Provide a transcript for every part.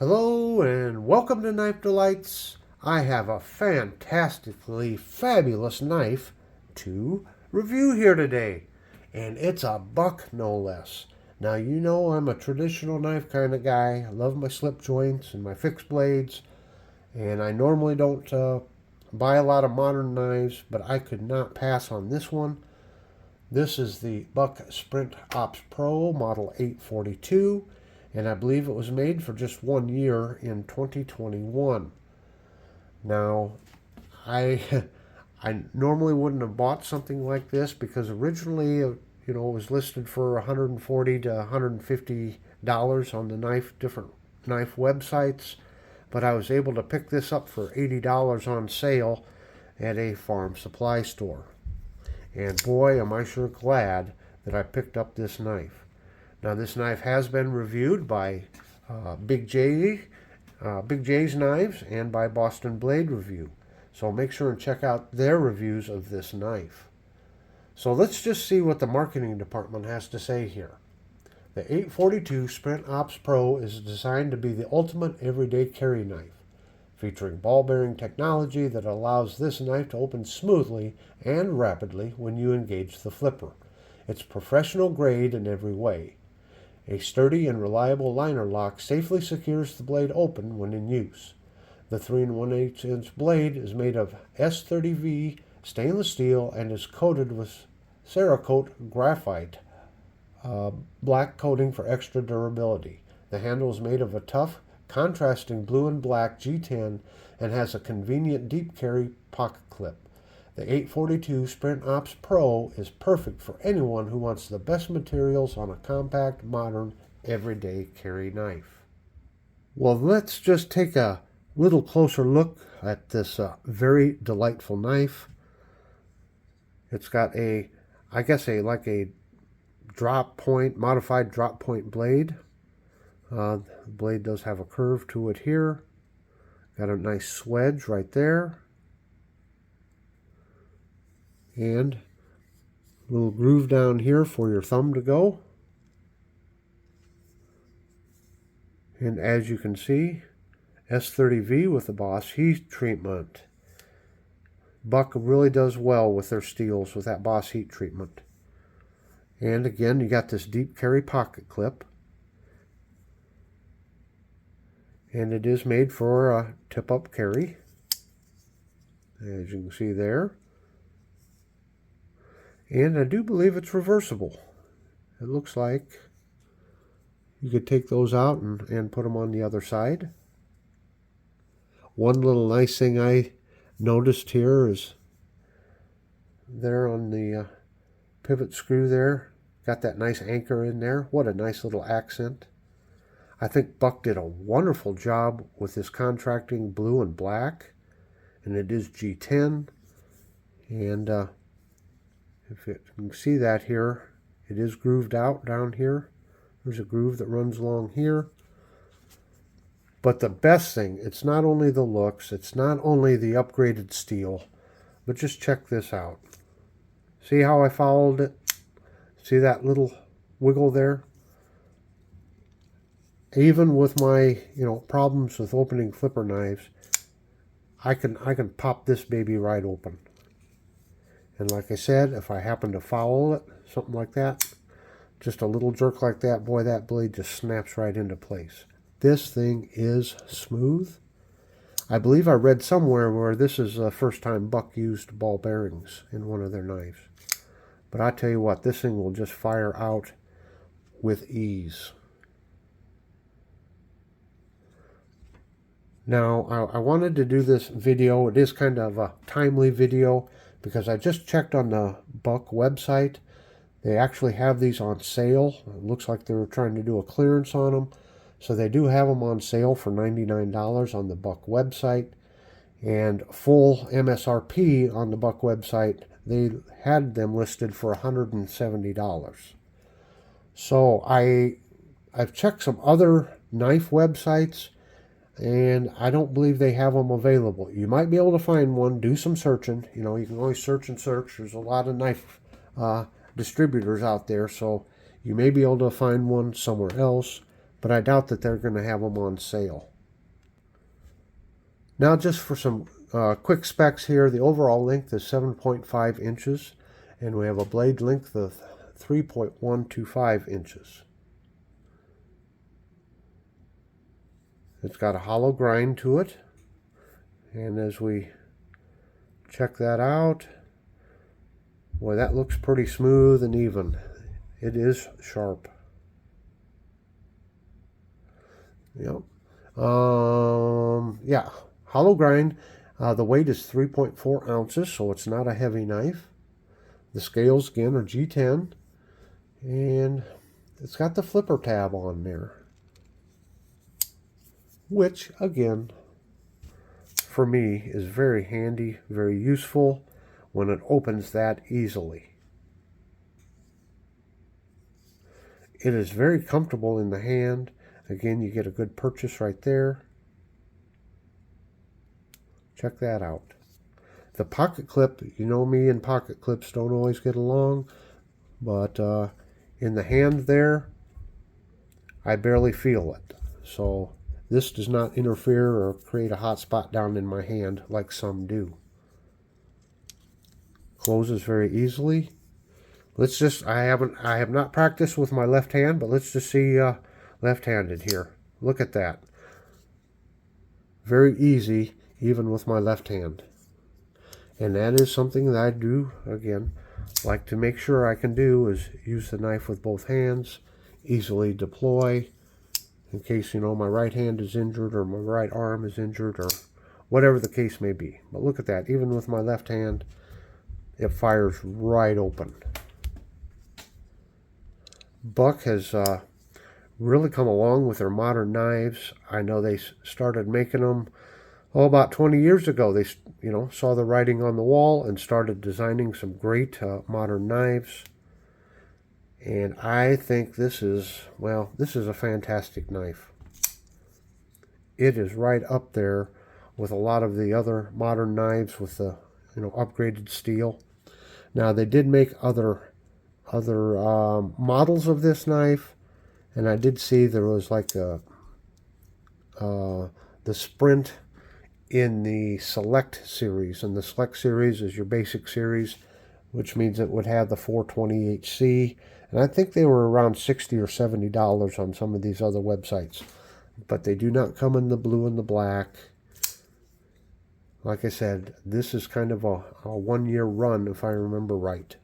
Hello and welcome to Knife Delights. I have a fantastically fabulous knife to review here today, and it's a buck no less. Now, you know I'm a traditional knife kind of guy. I love my slip joints and my fixed blades, and I normally don't buy a lot of modern knives, but I could not pass on this one. This is the Buck Sprint Ops Pro Model 842, and I believe it was made for just 1 year in 2021. Now, I I normally wouldn't have bought something like this because originally, it was listed for $140 to $150 on the different knife websites, but I was able to pick this up for $80 on sale at a farm supply store. And boy, am I sure glad that I picked up this knife. Now, this knife has been reviewed by Big J, Big J's Knives, and by Boston Blade Review. So make sure and check out their reviews of this knife. So let's just see what the marketing department has to say here. The 842 Sprint Ops Pro is designed to be the ultimate everyday carry knife, featuring ball bearing technology that allows this knife to open smoothly and rapidly when you engage the flipper. It's professional grade in every way. A sturdy and reliable liner lock safely secures the blade open when in use. The 3 1/8-inch blade is made of S30V stainless steel and is coated with Cerakote graphite black coating for extra durability. The handle is made of a tough, contrasting blue and black G10 and has a convenient deep carry pocket clip. The 842 Sprint Ops Pro is perfect for anyone who wants the best materials on a compact, modern, everyday carry knife. Well, let's just take a little closer look at this very delightful knife. It's got a modified drop point blade. The blade does have a curve to it here. Got a nice swedge right there. And a little groove down here for your thumb to go. And as you can see, S30V with the Boss heat treatment. Buck really does well with their steels with that Boss heat treatment. And again, you got this deep carry pocket clip. And it is made for a tip-up carry, as you can see there. And I do believe it's reversible. It looks like you could take those out and put them on the other side. One little nice thing I noticed here is there on the pivot screw there, got that nice anchor in there. What a nice little accent. I think Buck did a wonderful job with this contrasting blue and black, and it is G10. And if you can see that here, it is grooved out down here. There's a groove that runs along here. But the best thing, it's not only the looks, it's not only the upgraded steel, but just check this out. See how I followed it? See that little wiggle there? Even with my, problems with opening flipper knives, I can pop this baby right open. And like I said, if I happen to foul it, something like that, just a little jerk like that, boy, that blade just snaps right into place. This thing is smooth. I believe I read somewhere where this is the first time Buck used ball bearings in one of their knives. But I tell you what, this thing will just fire out with ease. Now, I wanted to do this video. It is kind of a timely video because I just checked on the Buck website. They actually have these on sale. It looks like they were trying to do a clearance on them. So they do have them on sale for $99 on the Buck website. And full MSRP on the Buck website, they had them listed for $170. So I've checked some other knife websites, and I don't believe they have them available. You might be able to find one. Do some searching. You can always search and search. There's a lot of knife distributors out there, so you may be able to find one somewhere else. but I doubt that they're going to have them on sale. Now just for some quick specs here, the overall length is 7.5 inches, and we have a blade length of 3.125 inches. It's got a hollow grind to it, and as we check that out, boy, that looks pretty smooth and even. It is sharp. Yep. Yeah, hollow grind. The weight is 3.4 ounces, so it's not a heavy knife. The scales, again, are G10, and it's got the flipper tab on there, which, again, for me, is very handy, very useful when it opens that easily. It is very comfortable in the hand. Again, you get a good purchase right there. Check that out. The pocket clip, you know me and pocket clips don't always get along, but in the hand there, I barely feel it. So this does not interfere or create a hot spot down in my hand like some do. Closes very easily. Let's just, I have not practiced with my left hand, but let's just see left-handed here. Look at that. Very easy, even with my left hand. And that is something that I do, again, like to make sure I can do, is use the knife with both hands, easily deploy, in case, you know, my right hand is injured or my right arm is injured or whatever the case may be. But look at that. Even with my left hand, it fires right open. Buck has really come along with their modern knives. I know they started making them about 20 years ago. They, you know, saw the writing on the wall and started designing some great modern knives. And I think this is, well, this is a fantastic knife. It is right up there with a lot of the other modern knives with the, you know, upgraded steel. Now, they did make other models of this knife, and I did see there was like the Sprint in the Select series, and the Select series is your basic series, which means it would have the 420 HC, and I think they were around $60 or $70 on some of these other websites, but they do not come in the blue and the black. Like I said, this is kind of a one-year run, if I remember right.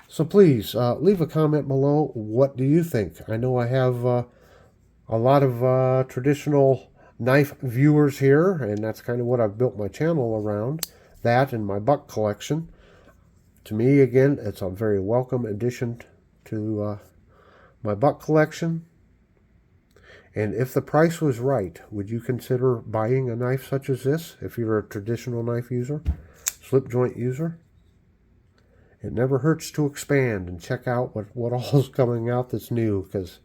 So please, leave a comment below. What do you think? I know I have a lot of traditional knife viewers here, and that's kind of what I've built my channel around. That and my buck collection. To me, again, it's a very welcome addition to my buck collection. And if the price was right, would you consider buying a knife such as this if you're a traditional knife user, slip joint user? It never hurts to expand and check out what all is coming out that's new, because,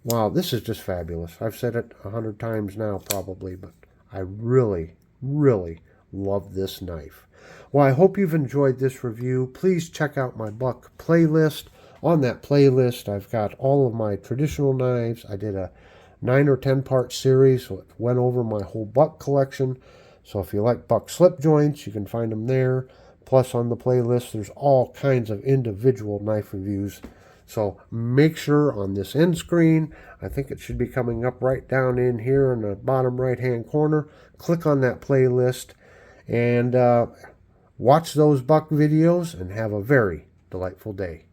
wow, this is just fabulous. I've said it 100 times now probably, but I really, really love this knife. Well, I hope you've enjoyed this review. Please check out my buck playlist. On that playlist, I've got all of my traditional knives. I did a 9 or 10 part series, so it went over my whole buck collection. So if you like buck slip joints, you can find them there. Plus on the playlist, there's all kinds of individual knife reviews. So make sure on this end screen, I think it should be coming up right down in here in the bottom right hand corner. Click on that playlist and watch those buck videos and have a very delightful day.